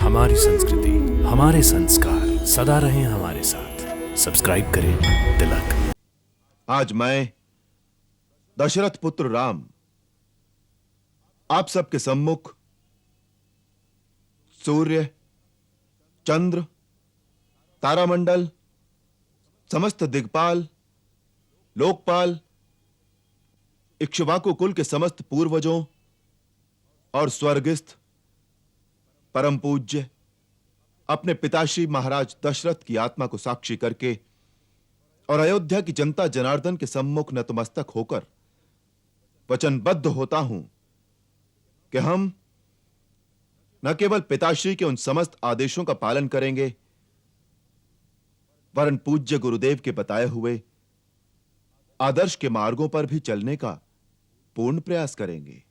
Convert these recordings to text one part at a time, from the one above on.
हमारी संस्कृति, हमारे संस्कार सदा रहें हमारे साथ। सब्सक्राइब करें तिलक। आज मैं दशरथ पुत्र राम आप सबके सम्मुख सूर्य, चंद्र, तारामंडल, समस्त दिग्पाल, लोकपाल, इक्ष्वाकु कुल के समस्त पूर्वजों और स्वर्गस्थ परम पूज्य अपने पिताश्री महाराज दशरथ की आत्मा को साक्षी करके और अयोध्या की जनता जनार्दन के सम्मुख नतमस्तक होकर वचनबद्ध होता हूं कि हम न केवल पिताश्री के उन समस्त आदेशों का पालन करेंगे, वरन पूज्य गुरुदेव के बताए हुए आदर्श के मार्गों पर भी चलने का पूर्ण प्रयास करेंगे।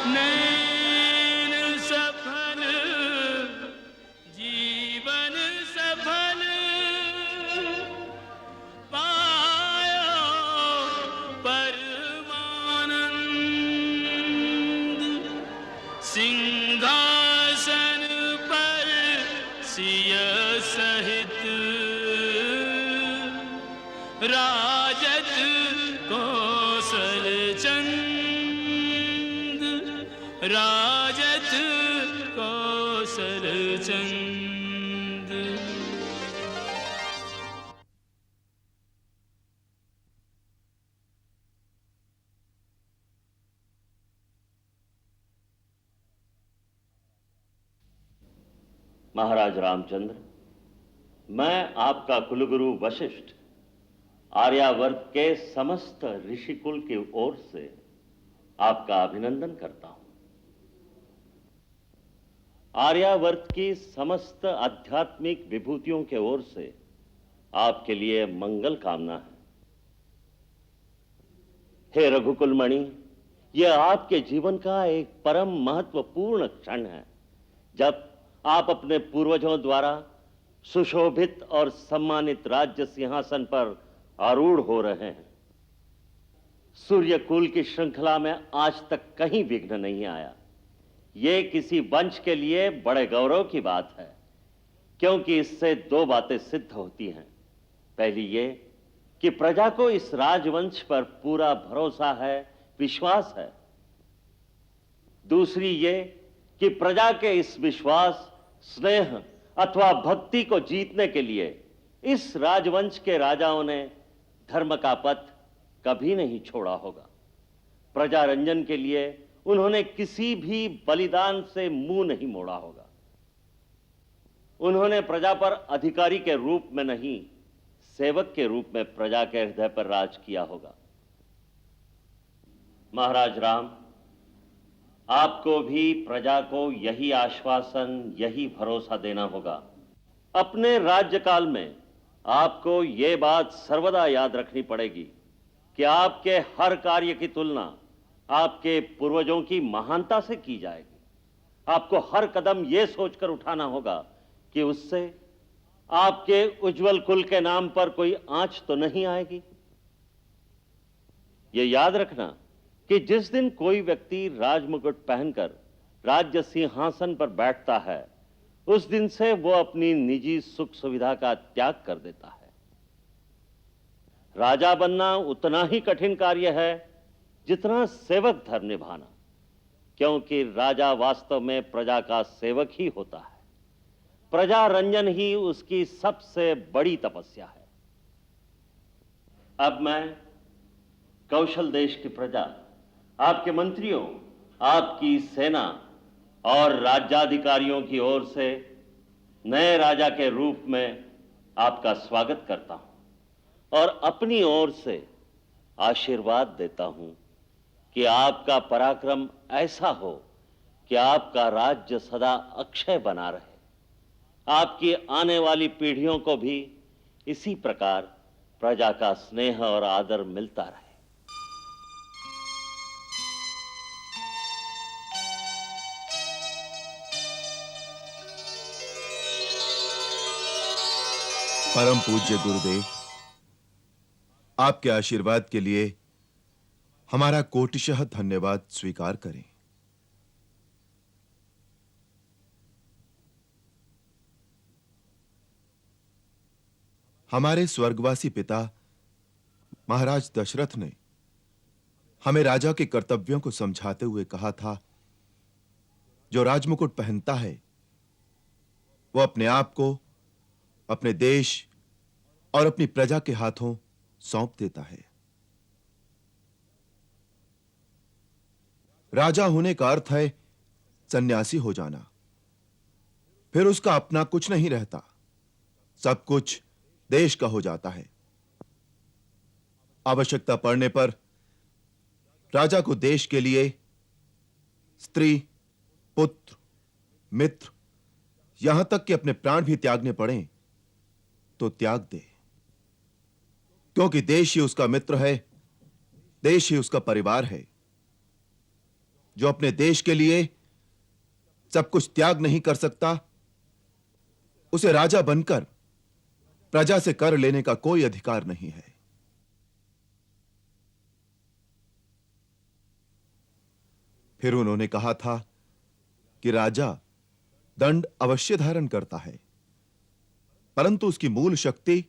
नैन सफल जीवन सफल पायो परमानंद सिंहासन पर सिय सहित राजत कौशल चंद राजत कौशल चंद। महाराज रामचंद्र, मैं आपका कुलगुरु वशिष्ठ आर्यावर्त के समस्त ऋषिकुल की ओर से आपका अभिनंदन करता हूं। आर्यावर्त की समस्त आध्यात्मिक विभूतियों के ओर से आपके लिए मंगल कामना है। हे रघुकुलमणि, यह आपके जीवन का एक परम महत्वपूर्ण क्षण है, जब आप अपने पूर्वजों द्वारा सुशोभित और सम्मानित राज्य सिंहासन पर आरूढ़ हो रहे हैं। सूर्यकुल की श्रृंखला में आज तक कहीं विघ्न नहीं आया। यह किसी वंश के लिए बड़े गौरव की बात है, क्योंकि इससे दो बातें सिद्ध होती हैं। पहली ये कि प्रजा को इस राजवंश पर पूरा भरोसा है, विश्वास है। दूसरी ये कि प्रजा के इस विश्वास, स्नेह अथवा भक्ति को जीतने के लिए इस राजवंश के राजाओं ने धर्म का पथ कभी नहीं छोड़ा होगा। प्रजा रंजन के लिए उन्होंने किसी भी बलिदान से मुंह नहीं मोड़ा होगा। उन्होंने प्रजा पर अधिकारी के रूप में नहीं, सेवक के रूप में प्रजा के हृदय पर राज किया होगा। महाराज राम, आपको भी प्रजा को यही आश्वासन, यही भरोसा देना होगा। अपने राज्यकाल में आपको यह बात सर्वदा याद रखनी पड़ेगी कि आपके हर कार्य की तुलना आपके पूर्वजों की महानता से की जाएगी। आपको हर कदम यह सोचकर उठाना होगा कि उससे आपके उज्जवल कुल के नाम पर कोई आंच तो नहीं आएगी। यह याद रखना कि जिस दिन कोई व्यक्ति राजमुकुट पहनकर राज्य सिंहासन पर बैठता है, उस दिन से वो अपनी निजी सुख सुविधा का त्याग कर देता है। राजा बनना उतना ही कठिन कार्य है जितना सेवक धर्म निभाना, क्योंकि राजा वास्तव में प्रजा का सेवक ही होता है। प्रजा रंजन ही उसकी सबसे बड़ी तपस्या है। अब मैं कौशल देश की प्रजा, आपके मंत्रियों, आपकी सेना और राज्याधिकारियों की ओर से नए राजा के रूप में आपका स्वागत करता हूं और अपनी ओर से आशीर्वाद देता हूं कि आपका पराक्रम ऐसा हो कि आपका राज्य सदा अक्षय बना रहे, आपकी आने वाली पीढ़ियों को भी इसी प्रकार प्रजा का स्नेह और आदर मिलता रहे। परम पूज्य गुरुदेव, आपके आशीर्वाद के लिए हमारा कोटिशः धन्यवाद स्वीकार करें। हमारे स्वर्गवासी पिता महाराज दशरथ ने हमें राजा के कर्तव्यों को समझाते हुए कहा था, जो राजमुकुट पहनता है वो अपने आप को अपने देश और अपनी प्रजा के हाथों सौंप देता है। राजा होने का अर्थ है सन्यासी हो जाना। फिर उसका अपना कुछ नहीं रहता, सब कुछ देश का हो जाता है। आवश्यकता पड़ने पर राजा को देश के लिए स्त्री, पुत्र, मित्र, यहां तक कि अपने प्राण भी त्यागने पड़े तो त्याग दे, क्योंकि देश ही उसका मित्र है, देश ही उसका परिवार है। जो अपने देश के लिए सब कुछ त्याग नहीं कर सकता, उसे राजा बनकर प्रजा से कर लेने का कोई अधिकार नहीं है। फिर उन्होंने कहा था कि राजा दंड अवश्य धारण करता है, परंतु उसकी मूल शक्ति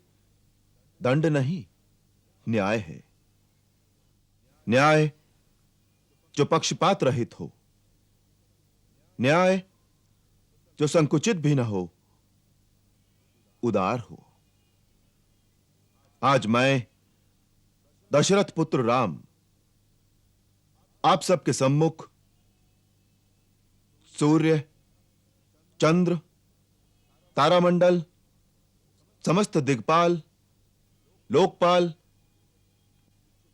दंड नहीं, न्याय है। न्याय जो पक्षपात रहित हो, न्याय जो संकुचित भी न हो, उदार हो। आज मैं दशरथ पुत्र राम आप सबके सम्मुख सूर्य, चंद्र, तारामंडल, समस्त दिग्पाल, लोकपाल,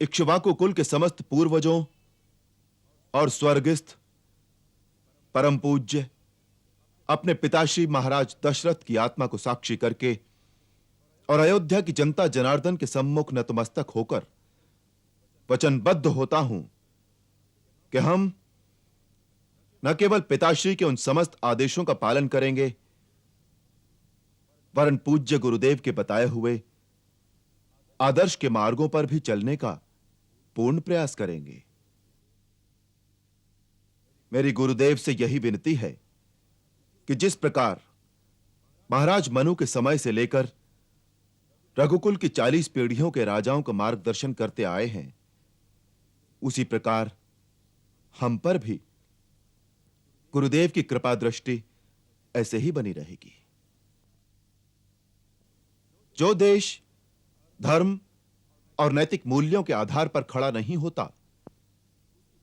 इक्ष्वाकु कुल के समस्त पूर्वजों और स्वर्गस्थ परम पूज्य अपने पिताश्री महाराज दशरथ की आत्मा को साक्षी करके और अयोध्या की जनता जनार्दन के सम्मुख नतमस्तक होकर वचनबद्ध होता हूं कि हम न केवल पिताश्री के उन समस्त आदेशों का पालन करेंगे, वरन पूज्य गुरुदेव के बताए हुए आदर्श के मार्गों पर भी चलने का पूर्ण प्रयास करेंगे। मेरी गुरुदेव से यही विनती है कि जिस प्रकार महाराज मनु के समय से लेकर रघुकुल की 40 पीढ़ियों के राजाओं का मार्गदर्शन करते आए हैं, उसी प्रकार हम पर भी गुरुदेव की कृपा दृष्टि ऐसे ही बनी रहेगी। जो देश धर्म और नैतिक मूल्यों के आधार पर खड़ा नहीं होता,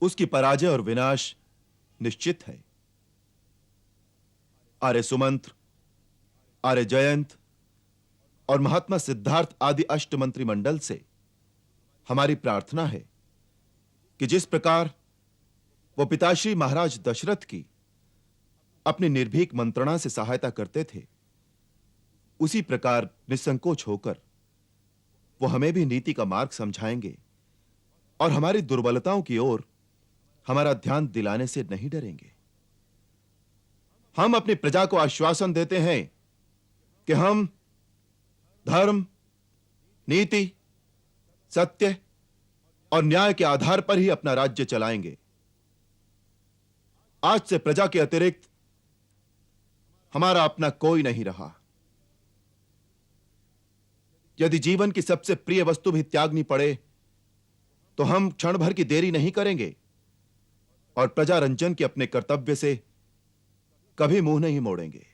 उसकी पराजय और विनाश निश्चित है। आर्य सुमंत्र, आर्य जयंत और महात्मा सिद्धार्थ आदि अष्टमंत्री मंडल से हमारी प्रार्थना है कि जिस प्रकार वो पिताश्री महाराज दशरथ की अपनी निर्भीक मंत्रणा से सहायता करते थे, उसी प्रकार निसंकोच होकर वो हमें भी नीति का मार्ग समझाएंगे और हमारी दुर्बलताओं की ओर हमारा ध्यान दिलाने से नहीं डरेंगे। हम अपनी प्रजा को आश्वासन देते हैं कि हम धर्म, नीति, सत्य और न्याय के आधार पर ही अपना राज्य चलाएंगे। आज से प्रजा के अतिरिक्त हमारा अपना कोई नहीं रहा। यदि जीवन की सबसे प्रिय वस्तु भी त्यागनी पड़े तो हम क्षण भर की देरी नहीं करेंगे और प्रजा रंजन के अपने कर्तव्य से कभी मुंह नहीं मोड़ेंगे।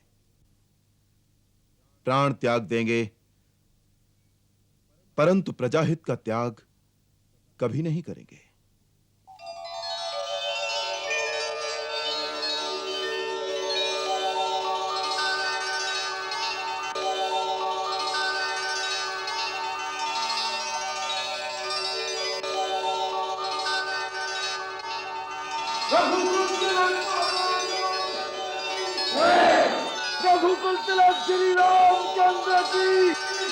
प्राण त्याग देंगे, परंतु प्रजाहित का त्याग कभी नहीं करेंगे। रघुकुल तिलक श्री रामचंद्र की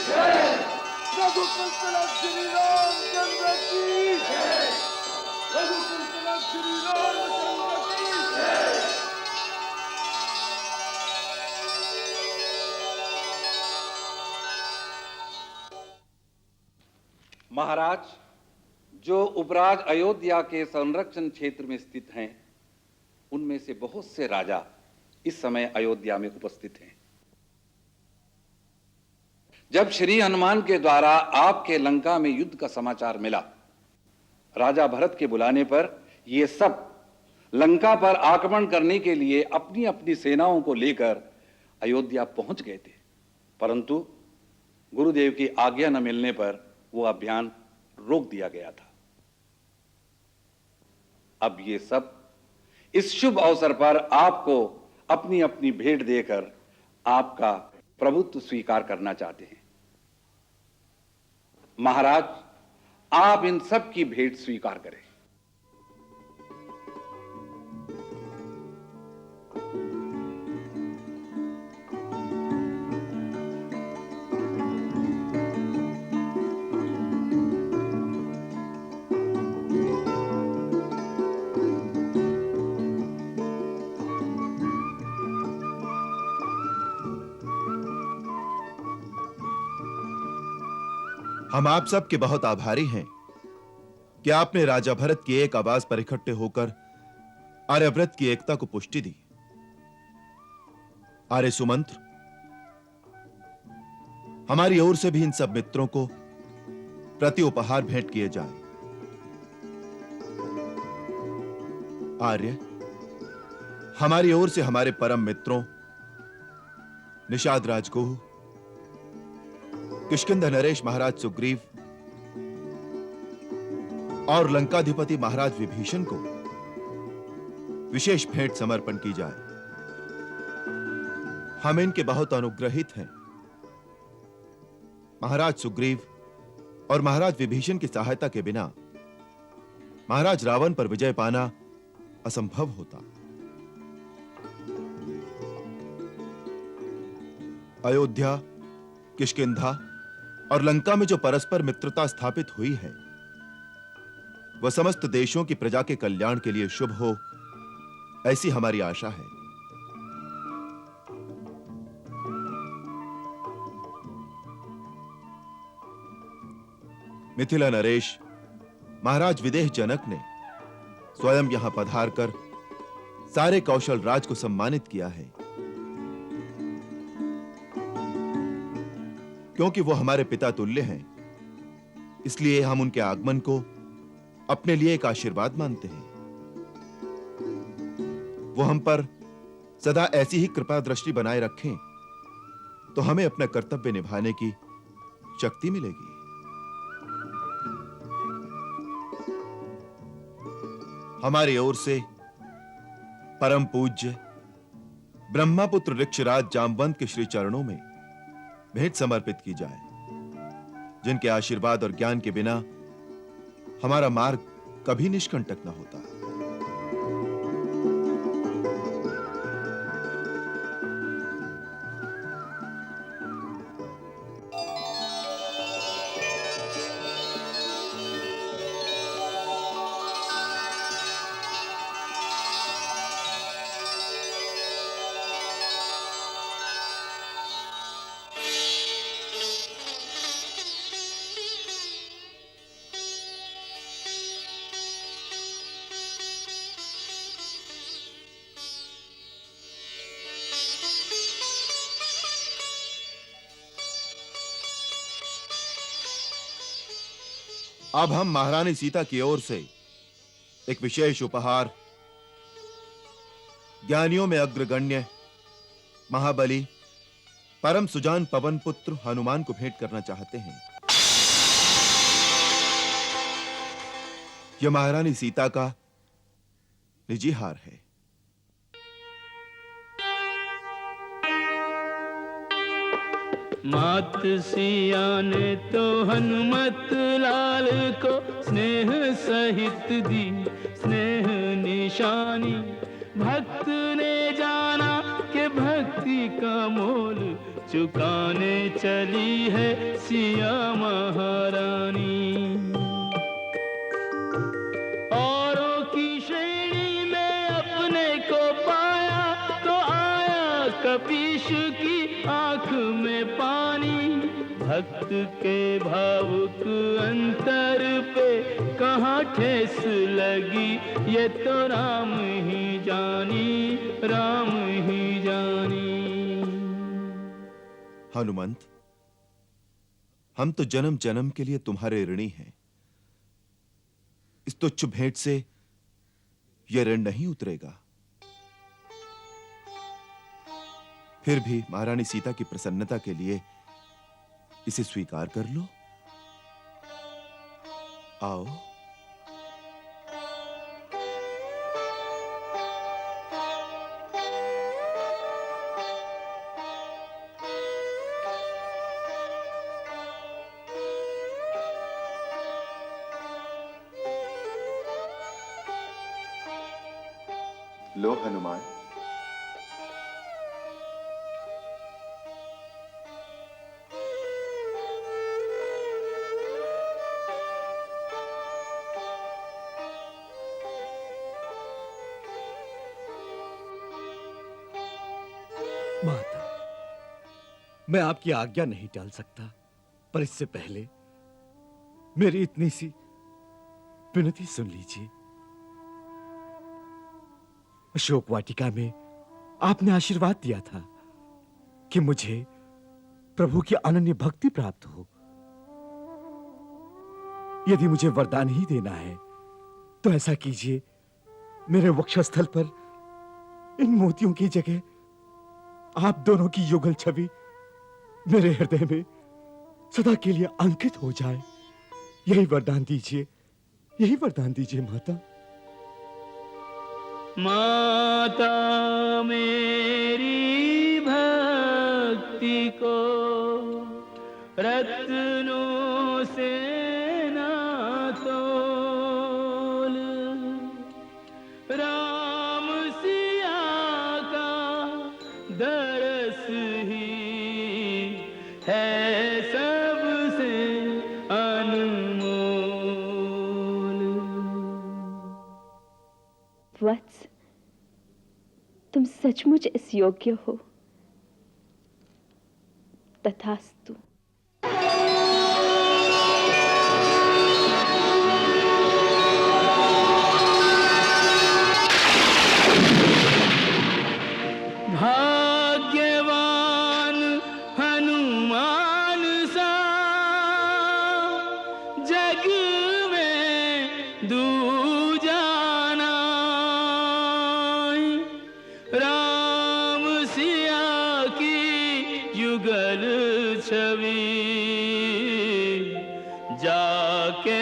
जय। रघुकुल तिलक श्री रामचंद्र की जय। रघुकुल तिलक श्री रामचंद्र की जय। महाराज, जो उपराज अयोध्या के संरक्षण क्षेत्र में स्थित हैं, उनमें से बहुत से राजा इस समय अयोध्या में उपस्थित हैं। जब श्री हनुमान के द्वारा आपके लंका में युद्ध का समाचार मिला, राजा भरत के बुलाने पर ये सब लंका पर आक्रमण करने के लिए अपनी अपनी सेनाओं को लेकर अयोध्या पहुंच गए थे, परंतु गुरुदेव की आज्ञा न मिलने पर वो अभियान रोक दिया गया था। अब ये सब इस शुभ अवसर पर आपको अपनी अपनी भेंट देकर आपका प्रभुत्व स्वीकार करना चाहते हैं। महाराज, आप इन सब की भेंट स्वीकार करें। हम आप सब के बहुत आभारी हैं कि आपने राजा भरत की एक आवाज पर इकट्ठे होकर आर्यव्रत की एकता को पुष्टि दी। आर्य सुमंत्र, हमारी ओर से भी इन सब मित्रों को प्रति उपहार भेंट किए जाए। आर्य, हमारी ओर से हमारे परम मित्रों निषाद राजगुह, किष्किंधा नरेश महाराज सुग्रीव और लंकाधिपति महाराज विभीषण को विशेष भेंट समर्पण की जाए। हम इनके बहुत अनुग्रहित हैं। महाराज सुग्रीव और महाराज विभीषण की सहायता के बिना महाराज रावण पर विजय पाना असंभव होता। अयोध्या, किष्किंधा और लंका में जो परस्पर मित्रता स्थापित हुई है, वह समस्त देशों की प्रजा के कल्याण के लिए शुभ हो, ऐसी हमारी आशा है। मिथिला नरेश महाराज विदेह जनक ने स्वयं यहां पधार कर सारे कौशल राज को सम्मानित किया है, क्योंकि वो हमारे पिता तुल्य हैं। इसलिए हम उनके आगमन को अपने लिए एक आशीर्वाद मानते हैं। वो हम पर सदा ऐसी ही कृपा दृष्टि बनाए रखें तो हमें अपना कर्तव्य निभाने की शक्ति मिलेगी। हमारी ओर से परम पूज्य ब्रह्मपुत्र ऋक्षराज जामवंत के श्री चरणों में भेंट समर्पित की जाए, जिनके आशीर्वाद और ज्ञान के बिना हमारा मार्ग कभी निष्कंटक न होता। अब हम महारानी सीता की ओर से एक विशेष उपहार ज्ञानियों में अग्रगण्य महाबली परम सुजान पवन पुत्र हनुमान को भेंट करना चाहते हैं। यह महारानी सीता का निजी हार है। मात सिया ने तो हनुमत लाल को स्नेह सहित दी स्नेह निशानी। भक्त ने जाना कि भक्ति का मोल चुकाने चली है सिया महारानी। औरों की श्रेणी में अपने को पाया तो आया कपीश की आंख में पानी। भक्त के भावुक अंतर पे कहाँ ठेस लगी, ये तो राम ही जानी, राम ही जानी। हनुमंत, हम तो जन्म जन्म के लिए तुम्हारे ऋणी हैं। इस तुच्छ भेंट से यह ऋण नहीं उतरेगा। फिर भी महारानी सीता की प्रसन्नता के लिए इसे स्वीकार कर लो। आओ। लो हनुमान। माता, मैं आपकी आज्ञा नहीं टाल सकता, पर इससे पहले मेरी इतनी सी विनती सुन लीजिए। अशोक वाटिका में आपने आशीर्वाद दिया था कि मुझे प्रभु की अनन्य भक्ति प्राप्त हो। यदि मुझे वरदान ही देना है तो ऐसा कीजिए, मेरे वक्षस्थल पर इन मोतियों की जगह आप दोनों की युगल छवि मेरे हृदय में सदा के लिए अंकित हो जाए। यही वरदान दीजिए, यही वरदान दीजिए माता। माता मेरी भक्ति को रत्नों से ना तोल, राम सिया का दरस ही है सबसे अनमोल। वत्स, तुम सचमुच इस योग्य हो। तथास्तु। भाग्यवान हनुमान सा जग में दूजा नाई, राम सिया की युगल छवि जाके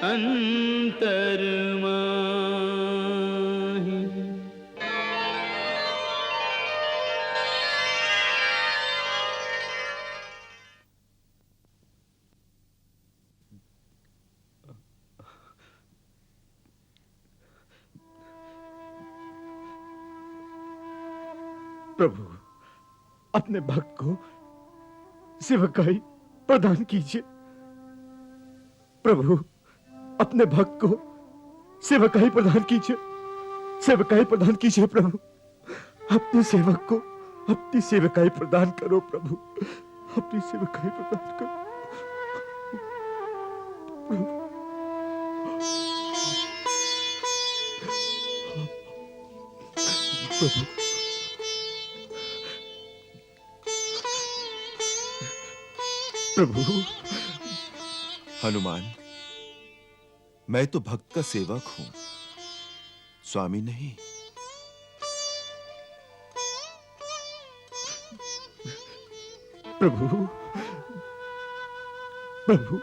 अंतर माही। प्रभु, अपने भक्त को सेवकाई प्रदान कीजिए। प्रभु, अपने भक्त को सेवकाई प्रदान कीजिए, सेवकाई प्रदान कीजिए। प्रभु, अपने सेवक को अपनी सेवकाई प्रदान करो। प्रभु, अपनी सेवकाई प्रदान करो। प्रभु, प्रभु, प्रभु। हनुमान, मैं तो भक्त का सेवक हूं, स्वामी नहीं। प्रभु, प्रभु,